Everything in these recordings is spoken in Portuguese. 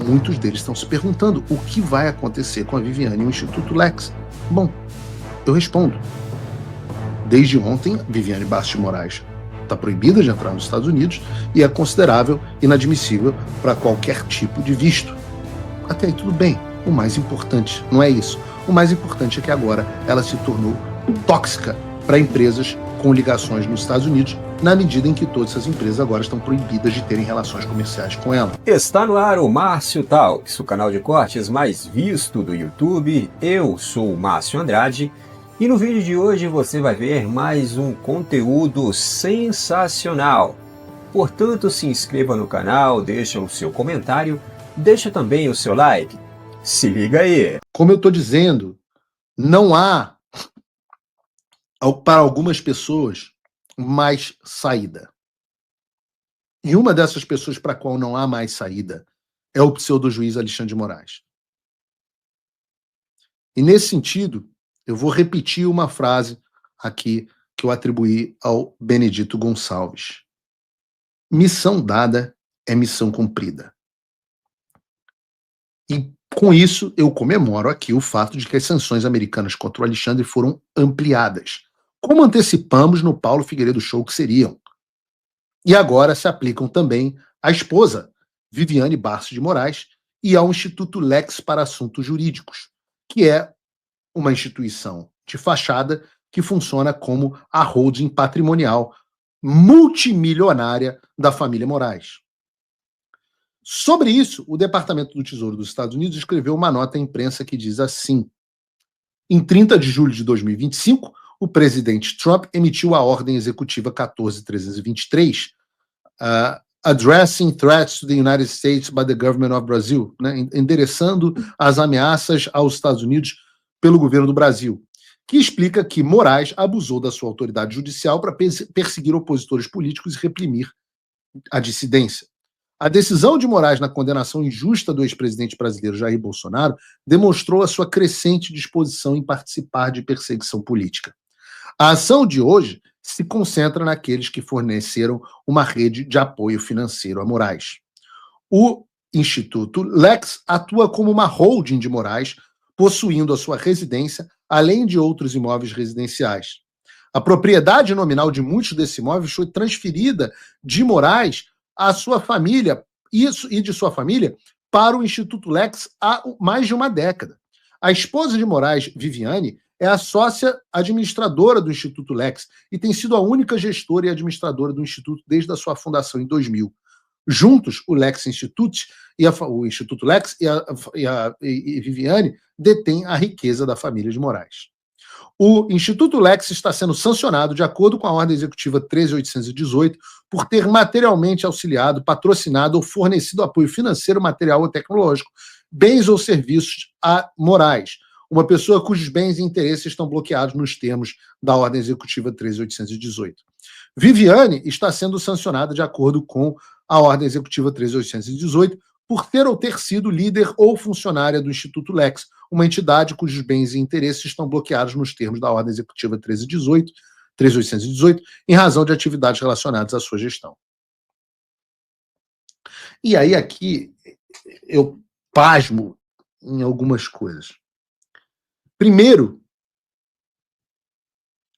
muitos deles estão se perguntando o que vai acontecer com a Viviane e o Instituto Lex. Bom, eu respondo. Desde ontem, Viviane Bastos de Moraes está proibida de entrar nos Estados Unidos e é considerável inadmissível para qualquer tipo de visto. Até aí tudo bem. O mais importante não é isso. O mais importante é que agora ela se tornou tóxica para empresas com ligações nos Estados Unidos, na medida em que todas essas empresas agora estão proibidas de terem relações comerciais com ela. Está no ar o Márcio Talks, o canal de cortes mais visto do YouTube. Eu sou o Márcio Andrade e no vídeo de hoje você vai ver mais um conteúdo sensacional. Portanto, se inscreva no canal, deixa o seu comentário, deixa também o seu like. Se liga aí! Como eu estou dizendo, não há, para algumas pessoas, mais saída. E uma dessas pessoas para a qual não há mais saída é o pseudo-juiz Alexandre de Moraes. E nesse sentido, eu vou repetir uma frase aqui que eu atribuí ao Benedito Gonçalves. Missão dada é missão cumprida. E com isso eu comemoro aqui o fato de que as sanções americanas contra o Alexandre foram ampliadas, como antecipamos no Paulo Figueiredo Show que seriam. E agora se aplicam também à esposa, Viviane Bastos de Moraes, e ao Instituto Lex para Assuntos Jurídicos, que é uma instituição de fachada que funciona como a holding patrimonial multimilionária da família Moraes. Sobre isso, o Departamento do Tesouro dos Estados Unidos escreveu uma nota à imprensa que diz assim: em 30 de julho de 2025, o presidente Trump emitiu a Ordem Executiva 14323, Addressing Threats to the United States by the Government of Brazil, né, endereçando as ameaças aos Estados Unidos pelo governo do Brasil, que explica que Moraes abusou da sua autoridade judicial para perseguir opositores políticos e reprimir a dissidência. A decisão de Moraes na condenação injusta do ex-presidente brasileiro Jair Bolsonaro demonstrou a sua crescente disposição em participar de perseguição política. A ação de hoje se concentra naqueles que forneceram uma rede de apoio financeiro a Moraes. O Instituto Lex atua como uma holding de Moraes, possuindo a sua residência, além de outros imóveis residenciais. A propriedade nominal de muitos desses imóveis foi transferida de Moraes à sua família e de sua família para o Instituto Lex há mais de uma década. A esposa de Moraes, Viviane, é a sócia administradora do Instituto Lex e tem sido a única gestora e administradora do Instituto desde a sua fundação em 2000. Juntos, o Lex Institute o Instituto Lex e Viviane detêm a riqueza da família de Moraes. O Instituto Lex está sendo sancionado de acordo com a Ordem Executiva 13.818 por ter materialmente auxiliado, patrocinado ou fornecido apoio financeiro, material ou tecnológico, bens ou serviços a Moraes, uma pessoa cujos bens e interesses estão bloqueados nos termos da Ordem Executiva 13.818. Viviane está sendo sancionada de acordo com a Ordem Executiva 13.818 por ter ou ter sido líder ou funcionária do Instituto Lex, uma entidade cujos bens e interesses estão bloqueados nos termos da Ordem Executiva 13.818, em razão de atividades relacionadas à sua gestão. E aí aqui eu pasmo em algumas coisas. Primeiro,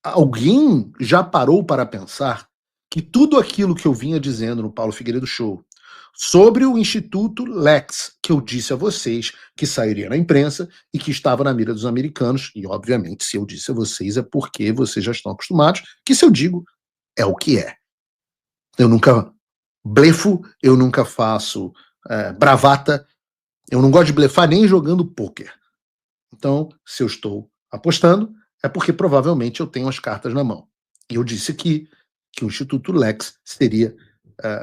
alguém já parou para pensar que tudo aquilo que eu vinha dizendo no Paulo Figueiredo Show sobre o Instituto Lex, que eu disse a vocês que sairia na imprensa e que estava na mira dos americanos, e obviamente se eu disse a vocês é porque vocês já estão acostumados, que se eu digo é o que é. Eu nunca blefo, eu nunca faço bravata, eu não gosto de blefar nem jogando pôquer. Então, se eu estou apostando, é porque provavelmente eu tenho as cartas na mão. E eu disse aqui que o Instituto Lex seria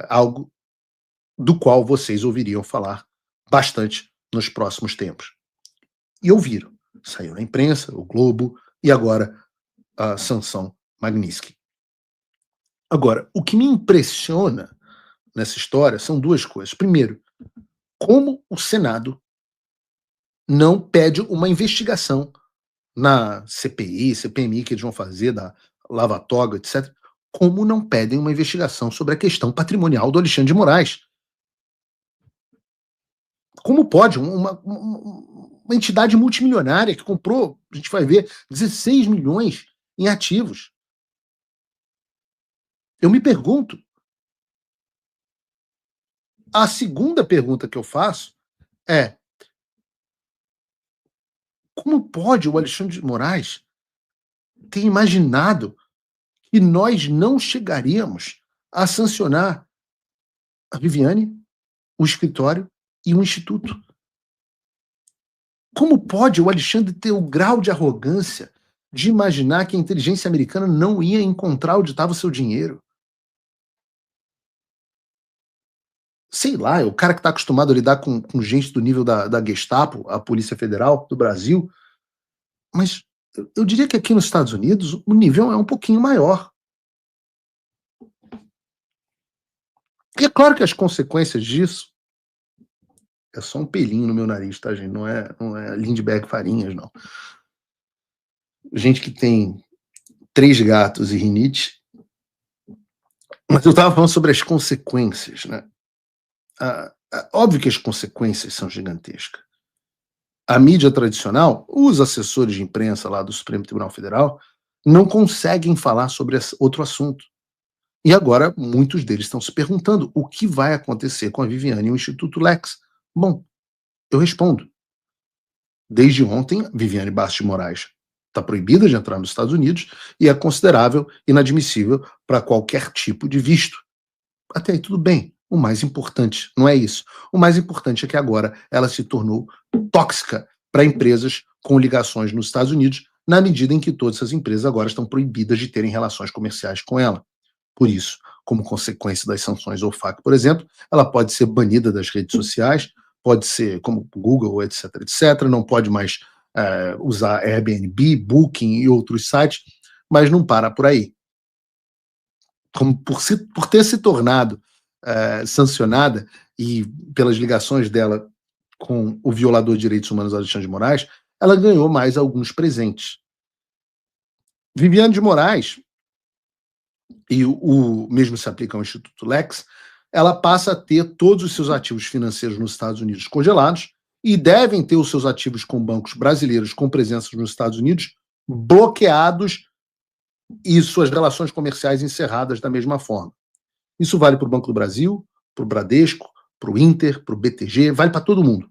algo do qual vocês ouviriam falar bastante nos próximos tempos. E ouviram. Saiu na imprensa, o Globo, e agora a sanção Magnitsky. Agora, o que me impressiona nessa história são duas coisas. Primeiro, como o Senado não pede uma investigação na CPI, CPMI que eles vão fazer, da Lava Toga, etc., como não pedem uma investigação sobre a questão patrimonial do Alexandre de Moraes. Como pode uma entidade multimilionária que comprou, a gente vai ver, 16 milhões em ativos? Eu me pergunto. A segunda pergunta que eu faço é: como pode o Alexandre de Moraes ter imaginado que nós não chegaríamos a sancionar a Viviane, o escritório e o instituto? Como pode o Alexandre ter o grau de arrogância de imaginar que a inteligência americana não ia encontrar onde estava o seu dinheiro? Sei lá, é o cara que está acostumado a lidar com gente do nível da Gestapo, a Polícia Federal do Brasil, mas eu diria que aqui nos Estados Unidos o nível é um pouquinho maior. E é claro que as consequências disso é só um pelinho no meu nariz, tá, gente? Não é Lindbergh Farinhas, não. Gente que tem 3 gatos e rinite. Mas eu estava falando sobre as consequências, né? Óbvio que as consequências são gigantescas. A mídia tradicional, os assessores de imprensa lá do Supremo Tribunal Federal, não conseguem falar sobre outro assunto. E agora muitos deles estão se perguntando o que vai acontecer com a Viviane e o Instituto Lex. Bom, eu respondo. Desde ontem, Viviane Bastos de Moraes está proibida de entrar nos Estados Unidos e é considerável inadmissível para qualquer tipo de visto. Até aí tudo bem. O mais importante não é isso. O mais importante é que agora ela se tornou tóxica para empresas com ligações nos Estados Unidos, na medida em que todas essas empresas agora estão proibidas de terem relações comerciais com ela. Por isso, como consequência das sanções OFAC, por exemplo, ela pode ser banida das redes sociais, pode ser como Google, etc, etc, não pode mais usar Airbnb, Booking e outros sites, mas não para por aí. Como por ter se tornado sancionada e pelas ligações dela com o violador de direitos humanos Alexandre de Moraes, ela ganhou mais alguns presentes. Viviane de Moraes, e o mesmo se aplica ao Instituto Lex, ela passa a ter todos os seus ativos financeiros nos Estados Unidos congelados e devem ter os seus ativos com bancos brasileiros com presença nos Estados Unidos bloqueados e suas relações comerciais encerradas da mesma forma. Isso vale para o Banco do Brasil, para o Bradesco, para o Inter, para o BTG, vale para todo mundo.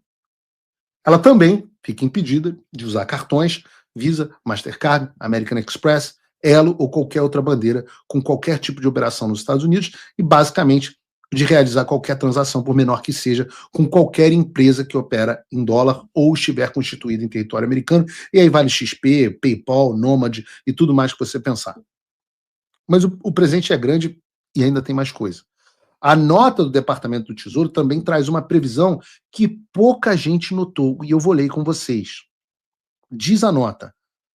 Ela também fica impedida de usar cartões Visa, Mastercard, American Express, Elo ou qualquer outra bandeira com qualquer tipo de operação nos Estados Unidos e, basicamente, de realizar qualquer transação, por menor que seja, com qualquer empresa que opera em dólar ou estiver constituída em território americano. E aí vale XP, PayPal, Nomad e tudo mais que você pensar. Mas o presente é grande e ainda tem mais coisa. A nota do Departamento do Tesouro também traz uma previsão que pouca gente notou, e eu vou ler com vocês. Diz a nota: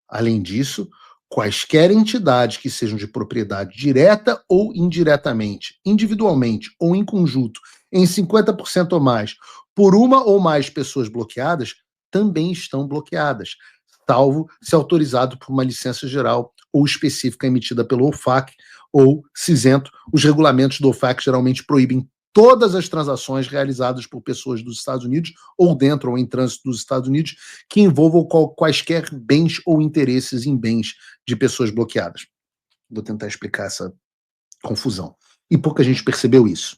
além disso, quaisquer entidades que sejam de propriedade direta ou indiretamente, individualmente ou em conjunto, em 50% ou mais, por uma ou mais pessoas bloqueadas, também estão bloqueadas, salvo se autorizado por uma licença geral ou específica emitida pelo OFAC ou cisento. Os regulamentos do OFAC geralmente proíbem todas as transações realizadas por pessoas dos Estados Unidos ou dentro ou em trânsito dos Estados Unidos que envolvam quaisquer bens ou interesses em bens de pessoas bloqueadas. Vou tentar explicar essa confusão. E pouca gente percebeu isso.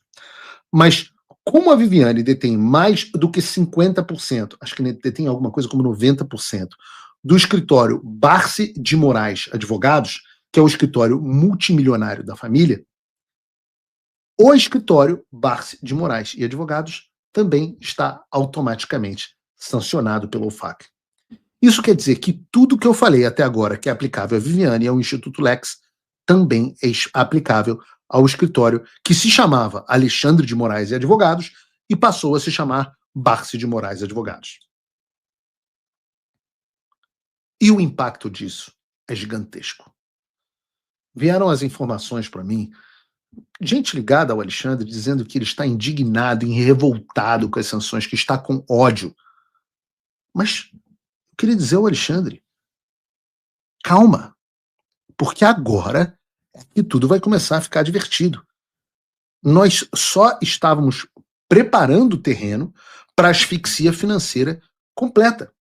Mas como a Viviane detém mais do que 50%, acho que detém alguma coisa como 90%, do escritório Barsi de Moraes Advogados, que é o escritório multimilionário da família, o escritório Barsi de Moraes e Advogados também está automaticamente sancionado pelo OFAC. Isso quer dizer que tudo que eu falei até agora que é aplicável a Viviane e ao Instituto Lex também é aplicável ao escritório que se chamava Alexandre de Moraes e Advogados e passou a se chamar Barsi de Moraes e Advogados. E o impacto disso é gigantesco. Vieram as informações para mim, gente ligada ao Alexandre, dizendo que ele está indignado e revoltado com as sanções, que está com ódio. Mas eu queria dizer ao Alexandre, calma, porque agora é que tudo vai começar a ficar divertido. Nós só estávamos preparando o terreno para asfixia financeira completa.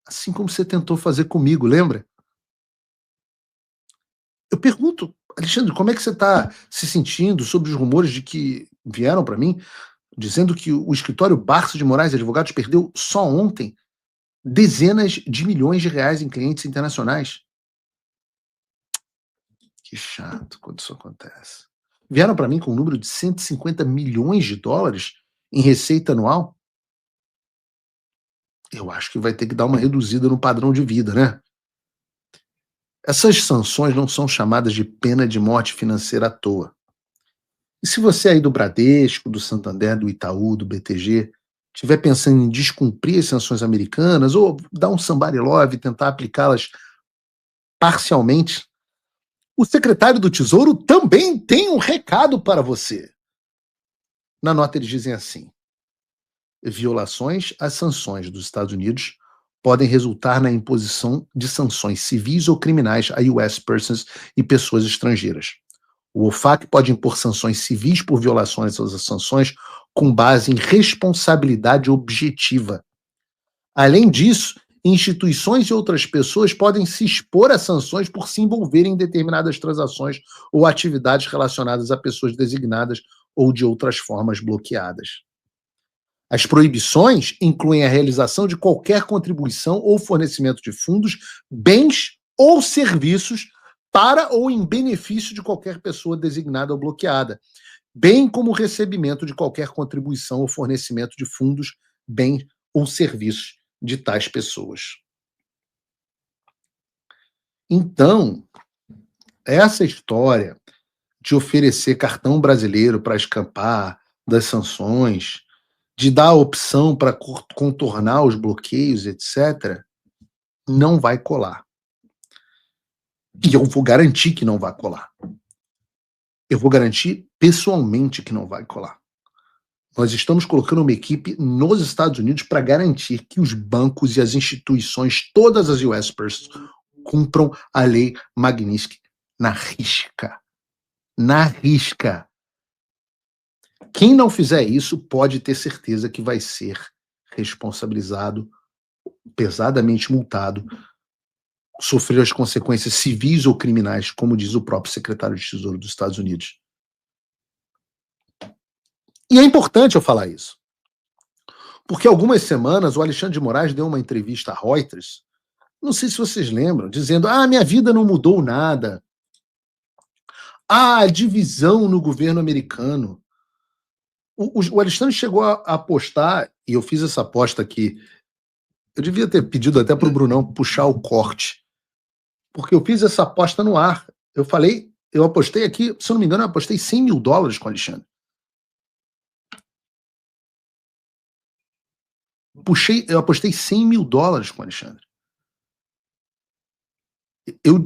Assim como você tentou fazer comigo, lembra? Eu pergunto, Alexandre, como é que você está se sentindo sobre os rumores de que vieram para mim, dizendo que o escritório Barça de Moraes Advogados perdeu só ontem dezenas de milhões de reais em clientes internacionais? Que chato quando isso acontece. Vieram para mim com um número de 150 milhões de dólares em receita anual? Eu acho que vai ter que dar uma reduzida no padrão de vida, né? Essas sanções não são chamadas de pena de morte financeira à toa. E se você aí do Bradesco, do Santander, do Itaú, do BTG, estiver pensando em descumprir as sanções americanas ou dar um somebody love e tentar aplicá-las parcialmente, o secretário do Tesouro também tem um recado para você. Na nota eles dizem assim: violações às sanções dos Estados Unidos podem resultar na imposição de sanções civis ou criminais a US persons e pessoas estrangeiras. O OFAC pode impor sanções civis por violações às sanções com base em responsabilidade objetiva. Além disso, instituições e outras pessoas podem se expor a sanções por se envolverem em determinadas transações ou atividades relacionadas a pessoas designadas ou de outras formas bloqueadas. As proibições incluem a realização de qualquer contribuição ou fornecimento de fundos, bens ou serviços para ou em benefício de qualquer pessoa designada ou bloqueada, bem como o recebimento de qualquer contribuição ou fornecimento de fundos, bens ou serviços de tais pessoas. Então, essa história de oferecer cartão brasileiro para escapar das sanções, de dar a opção para contornar os bloqueios, etc., não vai colar. E eu vou garantir que não vai colar. Eu vou garantir pessoalmente que não vai colar. Nós estamos colocando uma equipe nos Estados Unidos para garantir que os bancos e as instituições, todas as US persons, cumpram a lei Magnitsky na risca. Na risca. Quem não fizer isso pode ter certeza que vai ser responsabilizado, pesadamente multado, sofrer as consequências civis ou criminais, como diz o próprio secretário de Tesouro dos Estados Unidos. E é importante eu falar isso, porque algumas semanas o Alexandre de Moraes deu uma entrevista à Reuters, não sei se vocês lembram, dizendo: minha vida não mudou nada. A divisão no governo americano. O Alexandre chegou a apostar, e eu fiz essa aposta aqui, eu devia ter pedido até para o Brunão puxar o corte, porque eu fiz essa aposta no ar. Eu apostei aqui, se eu não me engano, eu apostei $100 mil com o Alexandre. Eu apostei $100 mil com o Alexandre.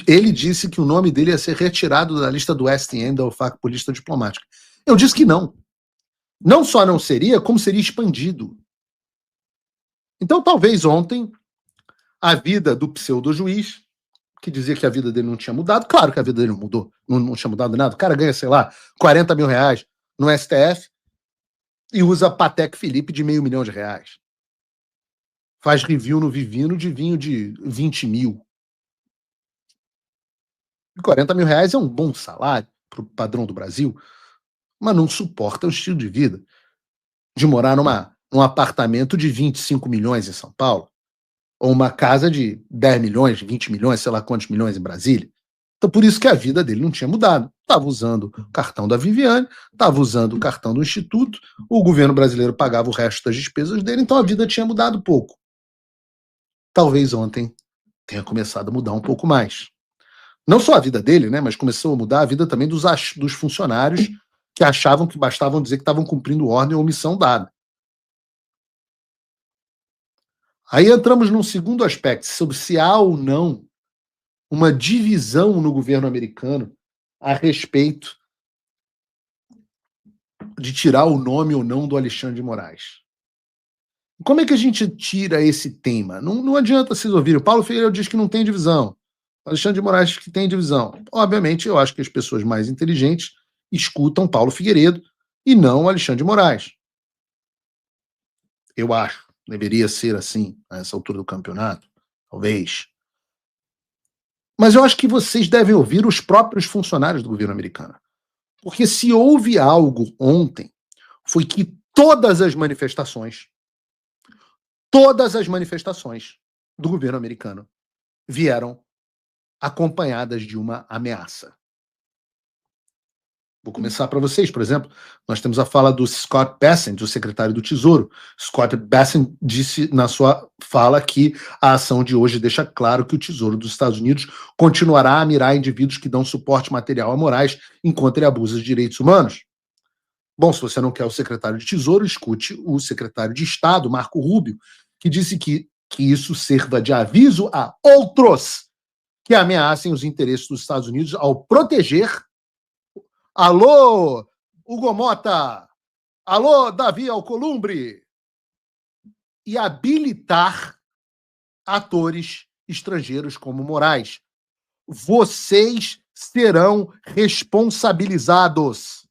Ele disse que o nome dele ia ser retirado da lista do STN, da OFAC, por lista diplomática. Eu disse que não. Não só não seria, como seria expandido. Então, talvez ontem, a vida do pseudo-juiz, que dizia que a vida dele não tinha mudado, claro que a vida dele não mudou, não tinha mudado nada. O cara ganha, sei lá, R$40 mil no STF e usa Patek Philippe de R$500 mil. Faz review no Vivino de vinho de 20 mil. R$40 mil é um bom salário para o padrão do Brasil, mas não suporta o estilo de vida de morar num apartamento de 25 milhões em São Paulo, ou uma casa de 10 milhões, 20 milhões, sei lá quantos milhões em Brasília. Então, por isso que a vida dele não tinha mudado. Estava usando o cartão da Viviane, estava usando o cartão do Instituto, o governo brasileiro pagava o resto das despesas dele, então a vida tinha mudado pouco. Talvez ontem tenha começado a mudar um pouco mais. Não só a vida dele, né, mas começou a mudar a vida também dos funcionários que achavam que bastavam dizer que estavam cumprindo ordem ou missão dada. Aí entramos num segundo aspecto, sobre se há ou não uma divisão no governo americano a respeito de tirar o nome ou não do Alexandre de Moraes. Como é que a gente tira esse tema? Não adianta vocês ouvirem. O Paulo Figueiredo diz que não tem divisão. O Alexandre de Moraes diz que tem divisão. Obviamente, eu acho que as pessoas mais inteligentes escutam Paulo Figueiredo e não o Alexandre de Moraes. Eu acho. Deveria ser assim, a essa altura do campeonato, talvez. Mas eu acho que vocês devem ouvir os próprios funcionários do governo americano. Porque se houve algo ontem, foi que todas as manifestações do governo americano vieram acompanhadas de uma ameaça. Vou começar para vocês, por exemplo, nós temos a fala do Scott Bessent, o secretário do Tesouro. Scott Bessent disse na sua fala que a ação de hoje deixa claro que o Tesouro dos Estados Unidos continuará a mirar indivíduos que dão suporte material a Moraes enquanto ele abusa de direitos humanos. Bom, se você não quer o secretário de Tesouro, escute o secretário de Estado, Marco Rubio, que disse que isso sirva de aviso a outros que ameacem os interesses dos Estados Unidos ao proteger. Alô, Hugo Mota! Alô, Davi Alcolumbre! E habilitar atores estrangeiros como Moraes. Vocês serão responsabilizados.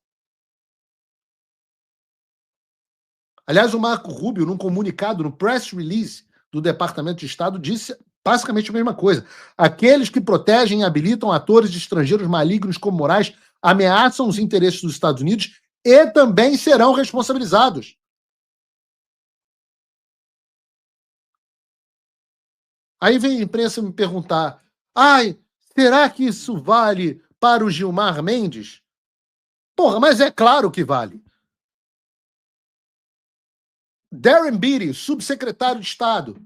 Aliás, o Marco Rubio, num comunicado, no press release do Departamento de Estado, disse basicamente a mesma coisa. Aqueles que protegem e habilitam atores estrangeiros malignos como Moraes ameaçam os interesses dos Estados Unidos e também serão responsabilizados. Aí vem a imprensa me perguntar, será que isso vale para o Gilmar Mendes? Porra, mas é claro que vale. Darren Beatty, subsecretário de Estado,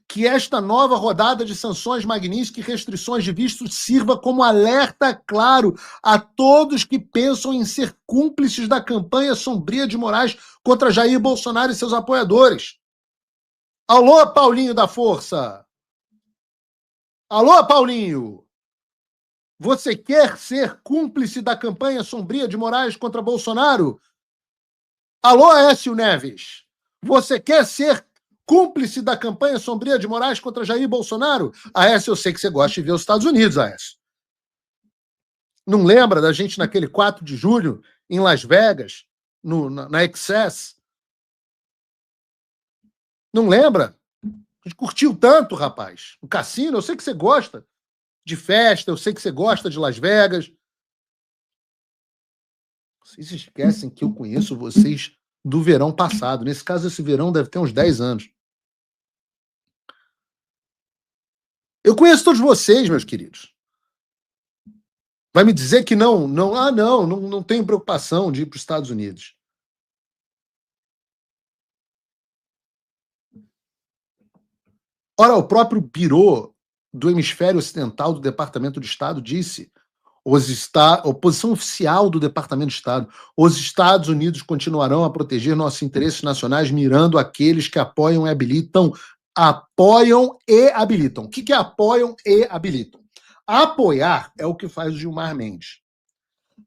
que esta nova rodada de sanções Magnitsky e restrições de vistos sirva como alerta claro a todos que pensam em ser cúmplices da campanha sombria de Moraes contra Jair Bolsonaro e seus apoiadores. Alô, Paulinho da Força! Alô, Paulinho! Você quer ser cúmplice da campanha sombria de Moraes contra Bolsonaro? Alô, Aécio Neves! Você quer ser cúmplice da campanha sombria de Moraes contra Jair Bolsonaro? Aécio, eu sei que você gosta de ver os Estados Unidos, Aécio. Não lembra da gente naquele 4 de julho, em Las Vegas, na Excess? Não lembra? A gente curtiu tanto, rapaz. O cassino, eu sei que você gosta de festa, eu sei que você gosta de Las Vegas. Vocês esquecem que eu conheço vocês do verão passado. Nesse caso, esse verão deve ter uns 10 anos. Eu conheço todos vocês, meus queridos. Vai me dizer que não tenho preocupação de ir para os Estados Unidos. Ora, o próprio Bureau do Hemisfério Ocidental do Departamento de Estado disse, a posição oficial do Departamento de Estado, os Estados Unidos continuarão a proteger nossos interesses nacionais mirando aqueles que apoiam e habilitam. Apoiam e habilitam. O que é apoiam e habilitam? Apoiar é o que faz o Gilmar Mendes.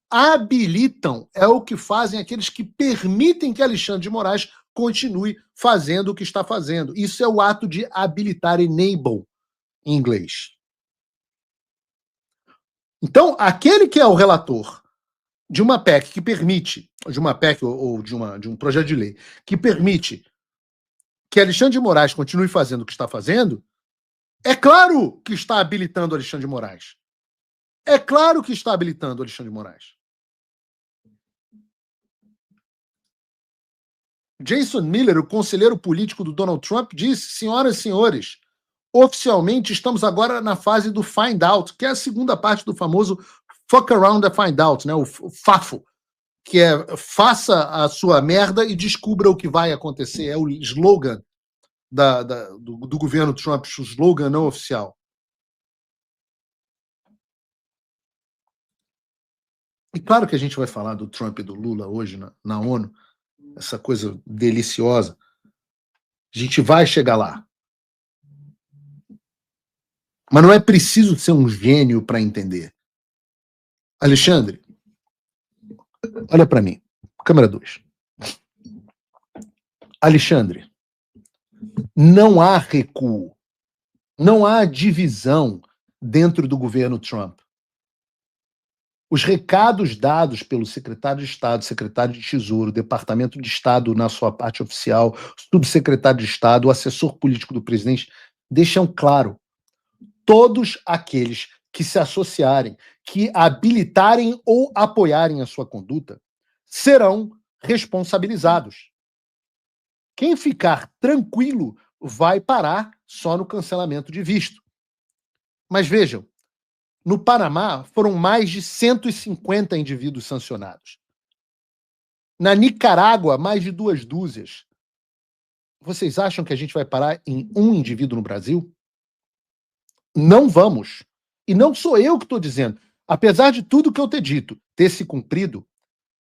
Habilitam é o que fazem aqueles que permitem que Alexandre de Moraes continue fazendo o que está fazendo. Isso é o ato de habilitar, enable, em inglês. Então, aquele que é o relator de uma PEC que permite, de uma PEC ou de um projeto de lei, que permite que Alexandre de Moraes continue fazendo o que está fazendo, é claro que está habilitando Alexandre de Moraes. É claro que está habilitando Alexandre de Moraes. Jason Miller, o conselheiro político do Donald Trump, disse, senhoras e senhores, oficialmente estamos agora na fase do find out, que é a segunda parte do famoso fuck around and find out, né? O FAFO, que é faça a sua merda e descubra o que vai acontecer. É o slogan do governo Trump, o slogan não oficial. E claro que a gente vai falar do Trump e do Lula hoje na ONU, essa coisa deliciosa. A gente vai chegar lá. Mas não é preciso ser um gênio para entender. Alexandre, olha para mim. Câmera 2. Alexandre, não há recuo, não há divisão dentro do governo Trump. Os recados dados pelo secretário de Estado, secretário de Tesouro, Departamento de Estado na sua parte oficial, subsecretário de Estado, o assessor político do presidente, deixam claro: todos aqueles que se associarem, que habilitarem ou apoiarem a sua conduta, serão responsabilizados. Quem ficar tranquilo vai parar só no cancelamento de visto. Mas vejam, no Panamá foram mais de 150 indivíduos sancionados. Na Nicarágua, mais de 2 dúzias. Vocês acham que a gente vai parar em um indivíduo no Brasil? Não vamos. E não sou eu que estou dizendo. Apesar de tudo que eu ter dito ter se cumprido,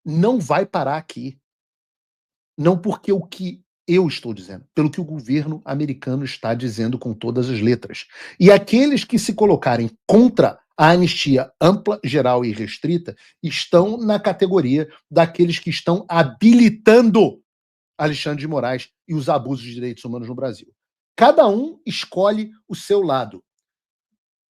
não vai parar aqui. Não porque o que eu estou dizendo, pelo que o governo americano está dizendo com todas as letras. E aqueles que se colocarem contra a anistia ampla, geral e restrita estão na categoria daqueles que estão habilitando Alexandre de Moraes e os abusos de direitos humanos no Brasil. Cada um escolhe o seu lado.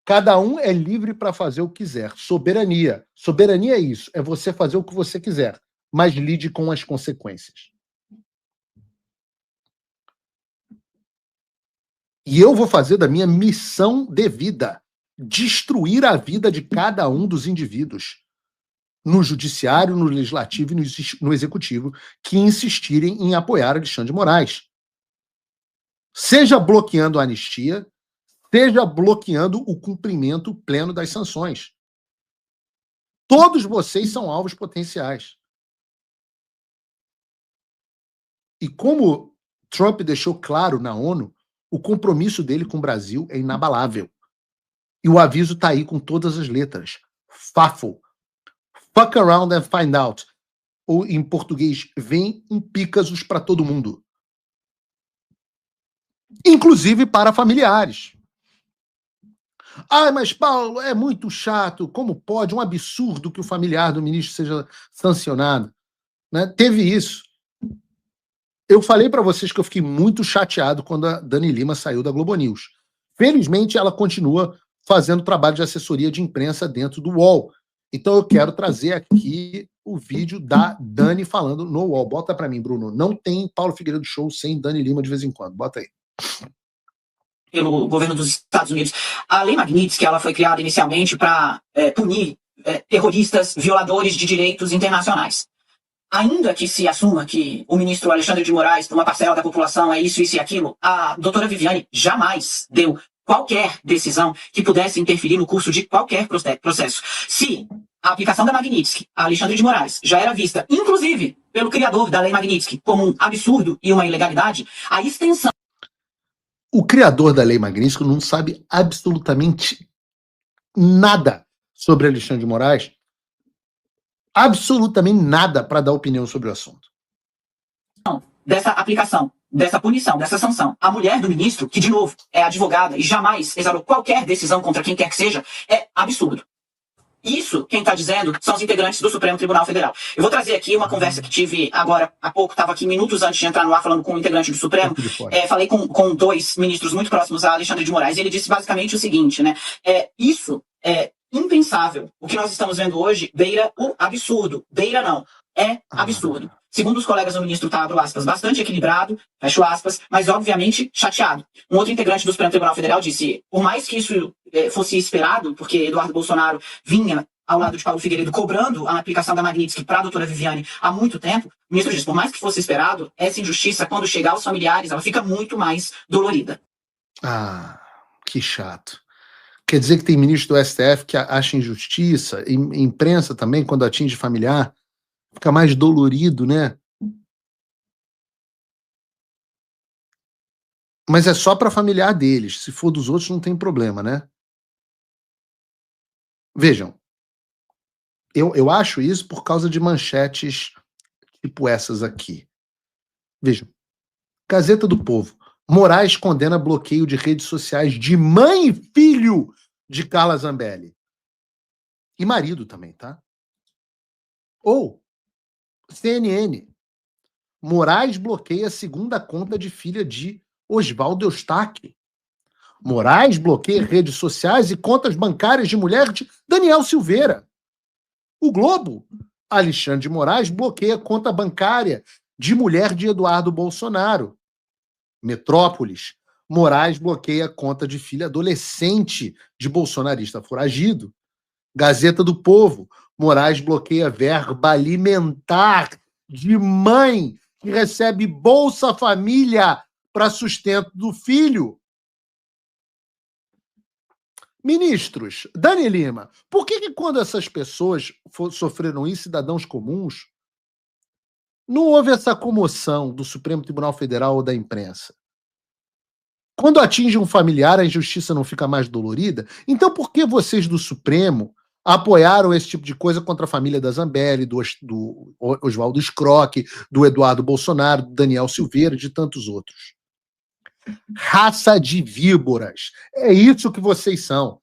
Cada um é livre para fazer o que quiser. Soberania. Soberania é isso, é você fazer o que você quiser, mas lide com as consequências. E eu vou fazer da minha missão de vida destruir a vida de cada um dos indivíduos no judiciário, no legislativo e no executivo que insistirem em apoiar Alexandre de Moraes. Seja bloqueando a anistia, seja bloqueando o cumprimento pleno das sanções. Todos vocês são alvos potenciais. E como Trump deixou claro na ONU, o compromisso dele com o Brasil é inabalável. E o aviso está aí com todas as letras. FAFO. Fuck around and find out. Ou, em português, vem um Picasus para todo mundo. Inclusive para familiares. Ah, mas Paulo, é muito chato. Como pode? Um absurdo que o familiar do ministro seja sancionado. Né? Teve isso. Eu falei para vocês que eu fiquei muito chateado quando a Dani Lima saiu da Globo News. Felizmente, ela continua fazendo trabalho de assessoria de imprensa dentro do UOL. Então, eu quero trazer aqui o vídeo da Dani falando no UOL. Bota para mim, Bruno. Não tem Paulo Figueiredo Show sem Dani Lima de vez em quando. Bota aí. Pelo governo dos Estados Unidos. A Lei Magnitsky, ela foi criada inicialmente para punir terroristas, violadores de direitos internacionais. Ainda que se assuma que o ministro Alexandre de Moraes, para uma parcela da população, é isso e aquilo, a doutora Viviane jamais deu qualquer decisão que pudesse interferir no curso de qualquer processo. Se a aplicação da Magnitsky a Alexandre de Moraes já era vista, inclusive pelo criador da Lei Magnitsky, como um absurdo e uma ilegalidade, a extensão... O criador da Lei Magnitsky não sabe absolutamente nada sobre Alexandre de Moraes, absolutamente nada para dar opinião sobre o assunto. Dessa aplicação, dessa punição, dessa sanção, a mulher do ministro, que de novo é advogada e jamais exalou qualquer decisão contra quem quer que seja, é absurdo. Isso, quem está dizendo, são os integrantes do Supremo Tribunal Federal. Eu vou trazer aqui uma conversa que tive agora há pouco, estava aqui minutos antes de entrar no ar falando com um integrante do Supremo. Falei com 2 ministros muito próximos a Alexandre de Moraes, e ele disse basicamente o seguinte, né? Isso é impensável. O que nós estamos vendo hoje beira o absurdo. Beira não. É absurdo. Segundo os colegas, o ministro está, abro aspas, bastante equilibrado, fecho aspas, mas obviamente chateado. Um outro integrante do Supremo Tribunal Federal disse, por mais que isso fosse esperado, porque Eduardo Bolsonaro vinha ao lado de Paulo Figueiredo cobrando a aplicação da Magnitsky para a doutora Viviane há muito tempo, o ministro disse, por mais que fosse esperado, essa injustiça, quando chegar aos familiares, ela fica muito mais dolorida. Ah, que chato. Quer dizer que tem ministro do STF que acha injustiça, e imprensa também, quando atinge familiar, fica mais dolorido, né? Mas é só para familiar deles. Se for dos outros, não tem problema, né? Vejam, eu acho isso por causa de manchetes tipo essas aqui. Vejam, Gazeta do Povo. Moraes condena bloqueio de redes sociais de mãe e filho de Carla Zambelli. E marido também, tá? Ou CNN. Moraes bloqueia a segunda conta de filha de Oswaldo Eustáquio. Moraes bloqueia redes sociais e contas bancárias de mulher de Daniel Silveira. O Globo, Alexandre de Moraes bloqueia conta bancária de mulher de Eduardo Bolsonaro. Metrópolis, Moraes bloqueia conta de filha adolescente de bolsonarista foragido. Gazeta do Povo, Moraes bloqueia verba alimentar de mãe que recebe Bolsa Família para sustento do filho. Ministros, Dani Lima, por que quando essas pessoas sofreram isso, cidadãos comuns, não houve essa comoção do Supremo Tribunal Federal ou da imprensa? Quando atinge um familiar, a injustiça não fica mais dolorida? Então por que vocês do Supremo apoiaram esse tipo de coisa contra a família da Zambelli, do Oswaldo Scroque, do Eduardo Bolsonaro, do Daniel Silveira e de tantos outros? Raça de víboras. É isso que vocês são.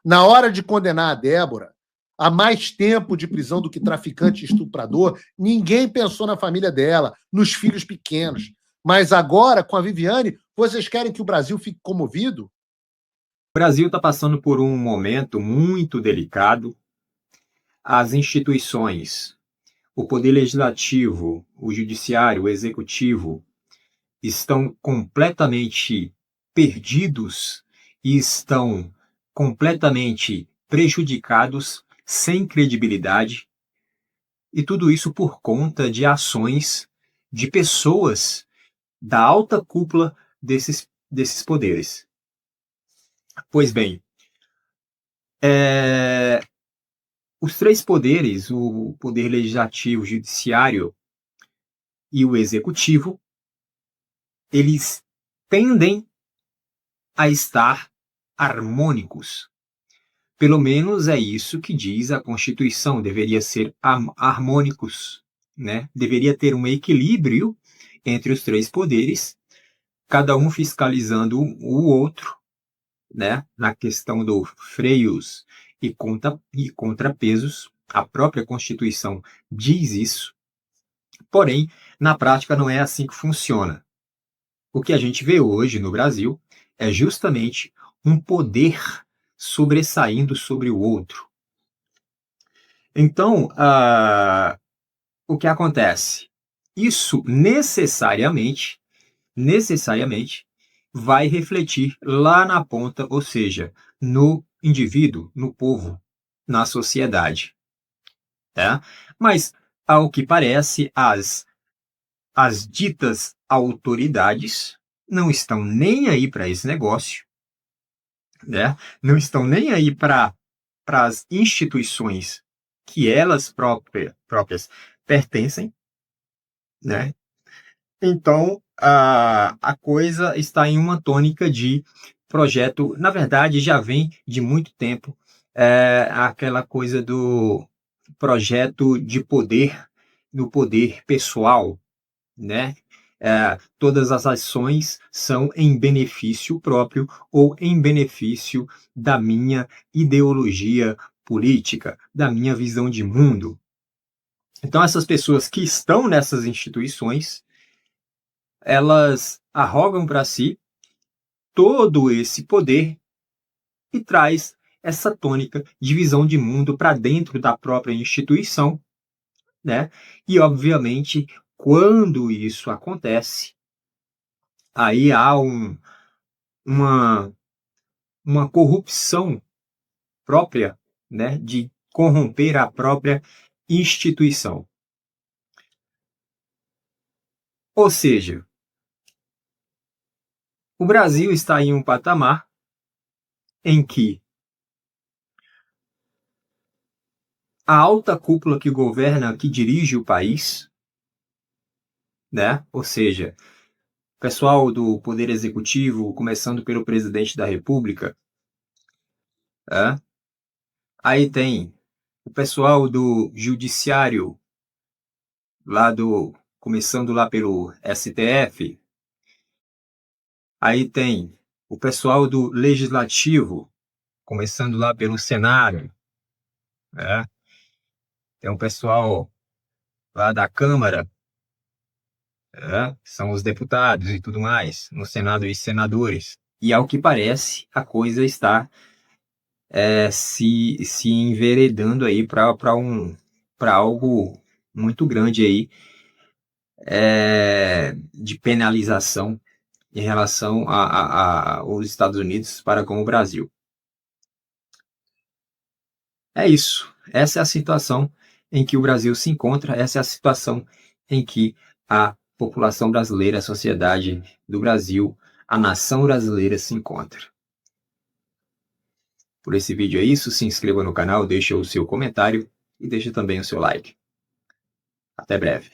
Na hora de condenar a Débora a mais tempo de prisão do que traficante e estuprador, ninguém pensou na família dela, nos filhos pequenos. Mas agora, com a Viviane, vocês querem que o Brasil fique comovido? O Brasil está passando por um momento muito delicado. As instituições, o poder legislativo, o judiciário, o executivo, estão completamente perdidos e estão completamente prejudicados, sem credibilidade, e tudo isso por conta de ações de pessoas da alta cúpula desses poderes. Pois bem, os três poderes, o poder legislativo, o judiciário e o executivo, eles tendem a estar harmônicos. Pelo menos é isso que diz a Constituição, deveria ser harmônicos, né? Deveria ter um equilíbrio entre os três poderes, cada um fiscalizando o outro, né? Na questão dos freios e contrapesos. A própria Constituição diz isso, porém, na prática não é assim que funciona. O que a gente vê hoje no Brasil é justamente um poder sobressaindo sobre o outro. Então, o que acontece? Isso necessariamente vai refletir lá na ponta, ou seja, no indivíduo, no povo, na sociedade. Tá? Mas, ao que parece, as ditas autoridades não estão nem aí para esse negócio, né? Não estão nem aí para as instituições que elas próprias pertencem, né? Então, a coisa está em uma tônica de projeto, na verdade, já vem de muito tempo, aquela coisa do projeto de poder, do poder pessoal, né? Todas as ações são em benefício próprio ou em benefício da minha ideologia política, da minha visão de mundo. Então, essas pessoas que estão nessas instituições, elas arrogam para si todo esse poder e traz essa tônica de visão de mundo para dentro da própria instituição, né? E, obviamente, quando isso acontece, aí há uma corrupção própria, né, de corromper a própria instituição. Ou seja, o Brasil está em um patamar em que a alta cúpula que governa, que dirige o país, né, ou seja, o pessoal do Poder Executivo, começando pelo Presidente da República, aí tem o pessoal do Judiciário, começando lá pelo STF, aí tem o pessoal do Legislativo, começando lá pelo Senado, tem o pessoal lá da Câmara, são os deputados e tudo mais, no Senado e senadores. E ao que parece, a coisa está se enveredando aí para para algo muito grande aí, de penalização em relação aos Estados Unidos para com o Brasil. É isso. Essa é a situação em que o Brasil se encontra, essa é a situação em que a população brasileira, a sociedade do Brasil, a nação brasileira se encontra. Por esse vídeo é isso, se inscreva no canal, deixe o seu comentário e deixe também o seu like. Até breve.